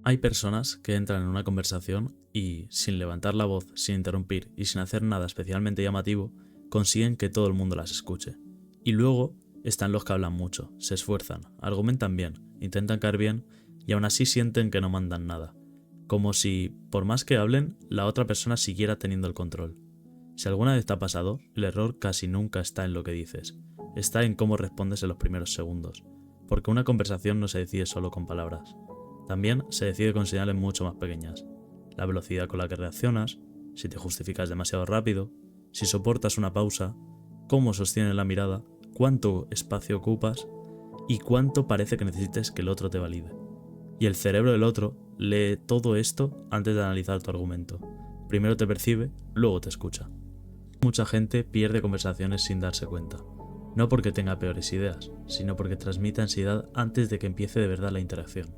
Hay personas que entran en una conversación y, sin levantar la voz, sin interrumpir y sin hacer nada especialmente llamativo, consiguen que todo el mundo las escuche. Y luego están los que hablan mucho, se esfuerzan, argumentan bien, intentan caer bien y aún así sienten que no mandan nada. Como si, por más que hablen, la otra persona siguiera teniendo el control. Si alguna vez te ha pasado, el error casi nunca está en lo que dices, está en cómo respondes en los primeros segundos, porque una conversación no se decide solo con palabras. También se decide con señales mucho más pequeñas. La velocidad con la que reaccionas, si te justificas demasiado rápido, si soportas una pausa, cómo sostienes la mirada, cuánto espacio ocupas y cuánto parece que necesites que el otro te valide. Y el cerebro del otro lee todo esto antes de analizar tu argumento. Primero te percibe, luego te escucha. Mucha gente pierde conversaciones sin darse cuenta. No porque tenga peores ideas, sino porque transmite ansiedad antes de que empiece de verdad la interacción.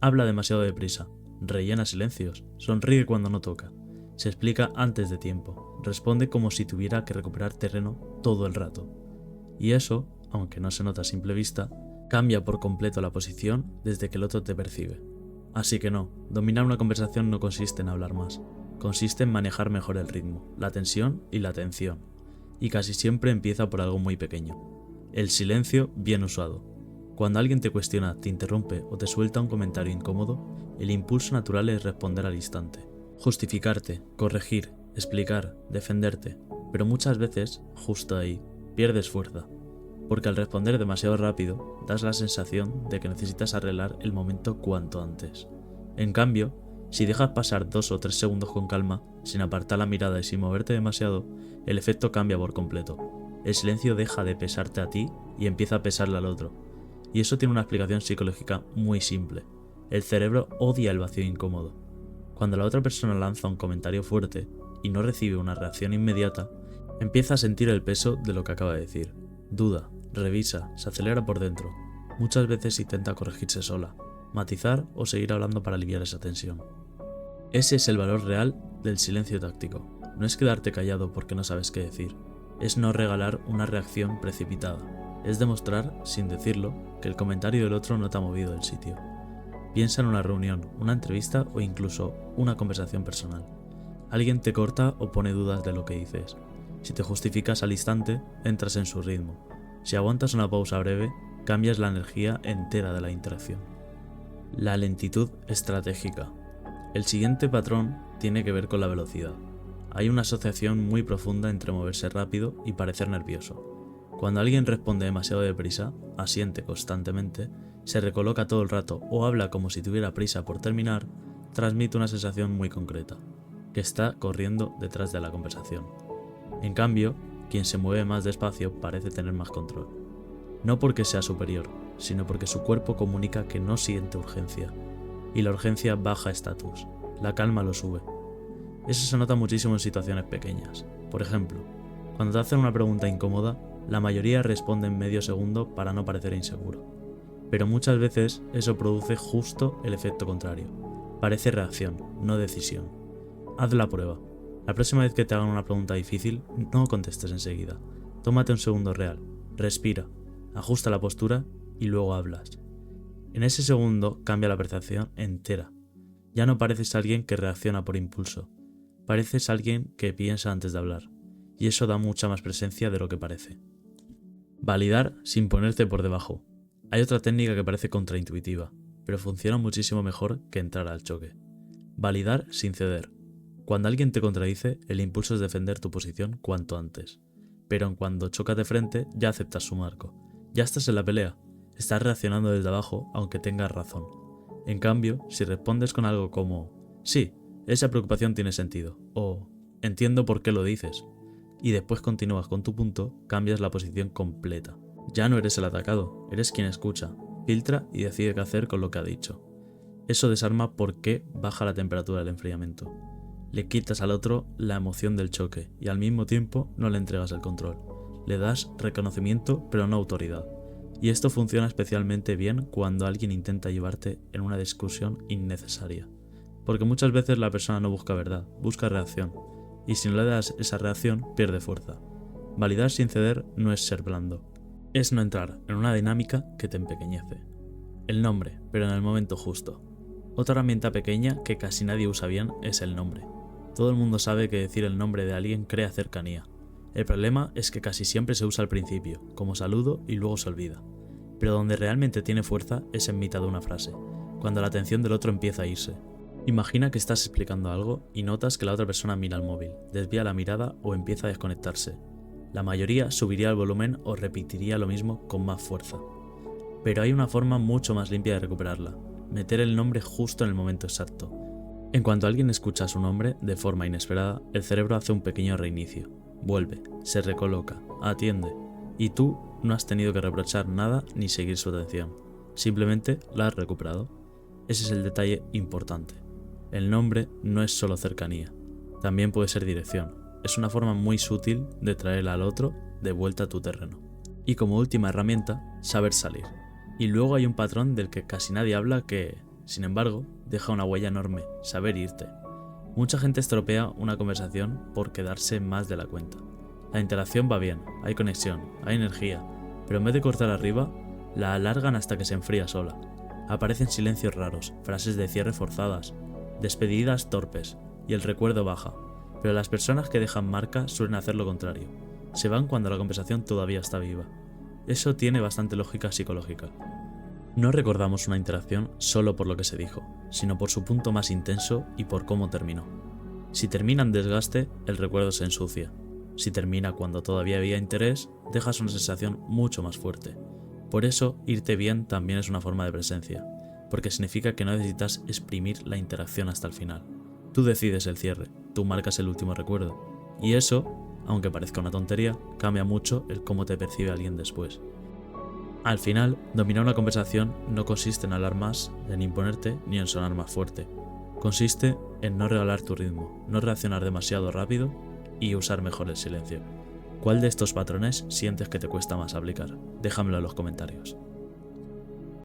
Habla demasiado deprisa, rellena silencios, sonríe cuando no toca, se explica antes de tiempo, responde como si tuviera que recuperar terreno todo el rato. Y eso, aunque no se nota a simple vista, cambia por completo la posición desde que el otro te percibe. Así que no, dominar una conversación no consiste en hablar más, consiste en manejar mejor el ritmo, la tensión y la atención. Y casi siempre empieza por algo muy pequeño. El silencio bien usado. Cuando alguien te cuestiona, te interrumpe o te suelta un comentario incómodo, el impulso natural es responder al instante. Justificarte, corregir, explicar, defenderte, pero muchas veces, justo ahí, pierdes fuerza. Porque al responder demasiado rápido, das la sensación de que necesitas arreglar el momento cuanto antes. En cambio, si dejas pasar 2 o 3 segundos con calma, sin apartar la mirada y sin moverte demasiado, el efecto cambia por completo. El silencio deja de pesarte a ti y empieza a pesarle al otro. Y eso tiene una explicación psicológica muy simple. El cerebro odia el vacío incómodo. Cuando la otra persona lanza un comentario fuerte y no recibe una reacción inmediata, empieza a sentir el peso de lo que acaba de decir. Duda, revisa, se acelera por dentro. Muchas veces intenta corregirse sola, matizar o seguir hablando para aliviar esa tensión. Ese es el valor real del silencio táctico. No es quedarte callado porque no sabes qué decir. Es no regalar una reacción precipitada. Es demostrar, sin decirlo, que el comentario del otro no te ha movido del sitio. Piensa en una reunión, una entrevista o incluso una conversación personal. Alguien te corta o pone dudas de lo que dices. Si te justificas al instante, entras en su ritmo. Si aguantas una pausa breve, cambias la energía entera de la interacción. La lentitud estratégica. El siguiente patrón tiene que ver con la velocidad. Hay una asociación muy profunda entre moverse rápido y parecer nervioso. Cuando alguien responde demasiado deprisa, asiente constantemente, se recoloca todo el rato o habla como si tuviera prisa por terminar, transmite una sensación muy concreta, que está corriendo detrás de la conversación. En cambio, quien se mueve más despacio parece tener más control. No porque sea superior, sino porque su cuerpo comunica que no siente urgencia, y la urgencia baja estatus, la calma lo sube. Eso se nota muchísimo en situaciones pequeñas. Por ejemplo, cuando te hacen una pregunta incómoda, la mayoría responde en medio segundo para no parecer inseguro. Pero muchas veces eso produce justo el efecto contrario. Parece reacción, no decisión. Haz la prueba. La próxima vez que te hagan una pregunta difícil, no contestes enseguida. Tómate un segundo real, respira, ajusta la postura y luego hablas. En ese segundo cambia la percepción entera. Ya no pareces alguien que reacciona por impulso. Pareces alguien que piensa antes de hablar. Y eso da mucha más presencia de lo que parece. Validar sin ponerte por debajo. Hay otra técnica que parece contraintuitiva, pero funciona muchísimo mejor que entrar al choque. Validar sin ceder. Cuando alguien te contradice, el impulso es defender tu posición cuanto antes. Pero en cuando chocas de frente, ya aceptas su marco. Ya estás en la pelea. Estás reaccionando desde abajo, aunque tengas razón. En cambio, si respondes con algo como «Sí, esa preocupación tiene sentido» o «Entiendo por qué lo dices», y después continúas con tu punto, cambias la posición completa. Ya no eres el atacado, eres quien escucha, filtra y decide qué hacer con lo que ha dicho. Eso desarma porque baja la temperatura del enfriamiento. Le quitas al otro la emoción del choque y al mismo tiempo no le entregas el control. Le das reconocimiento pero no autoridad. Y esto funciona especialmente bien cuando alguien intenta llevarte en una discusión innecesaria. Porque muchas veces la persona no busca verdad, busca reacción. Y si no le das esa reacción, pierde fuerza. Validar sin ceder no es ser blando. Es no entrar en una dinámica que te empequeñece. El nombre, pero en el momento justo. Otra herramienta pequeña que casi nadie usa bien es el nombre. Todo el mundo sabe que decir el nombre de alguien crea cercanía. El problema es que casi siempre se usa al principio, como saludo, y luego se olvida. Pero donde realmente tiene fuerza es en mitad de una frase, cuando la atención del otro empieza a irse. Imagina que estás explicando algo y notas que la otra persona mira el móvil, desvía la mirada o empieza a desconectarse. La mayoría subiría el volumen o repetiría lo mismo con más fuerza. Pero hay una forma mucho más limpia de recuperarla: meter el nombre justo en el momento exacto. En cuanto alguien escucha su nombre de forma inesperada, el cerebro hace un pequeño reinicio. Vuelve, se recoloca, atiende, y tú no has tenido que reprochar nada ni seguir su atención. Simplemente la has recuperado. Ese es el detalle importante. El nombre no es solo cercanía, también puede ser dirección. Es una forma muy sutil de traer al otro de vuelta a tu terreno. Y como última herramienta, saber salir. Y luego hay un patrón del que casi nadie habla que, sin embargo, deja una huella enorme: saber irte. Mucha gente estropea una conversación por quedarse más de la cuenta. La interacción va bien, hay conexión, hay energía, pero en vez de cortar arriba, la alargan hasta que se enfría sola. Aparecen silencios raros, frases de cierre forzadas, despedidas torpes, y el recuerdo baja. Pero las personas que dejan marca suelen hacer lo contrario. Se van cuando la conversación todavía está viva. Eso tiene bastante lógica psicológica. No recordamos una interacción solo por lo que se dijo, sino por su punto más intenso y por cómo terminó. Si termina en desgaste, el recuerdo se ensucia. Si termina cuando todavía había interés, dejas una sensación mucho más fuerte. Por eso, irte bien también es una forma de presencia, porque significa que no necesitas exprimir la interacción hasta el final. Tú decides el cierre, tú marcas el último recuerdo, y eso, aunque parezca una tontería, cambia mucho el cómo te percibe alguien después. Al final, dominar una conversación no consiste en hablar más, en imponerte, ni en sonar más fuerte. Consiste en no regalar tu ritmo, no reaccionar demasiado rápido y usar mejor el silencio. ¿Cuál de estos patrones sientes que te cuesta más aplicar? Déjamelo en los comentarios.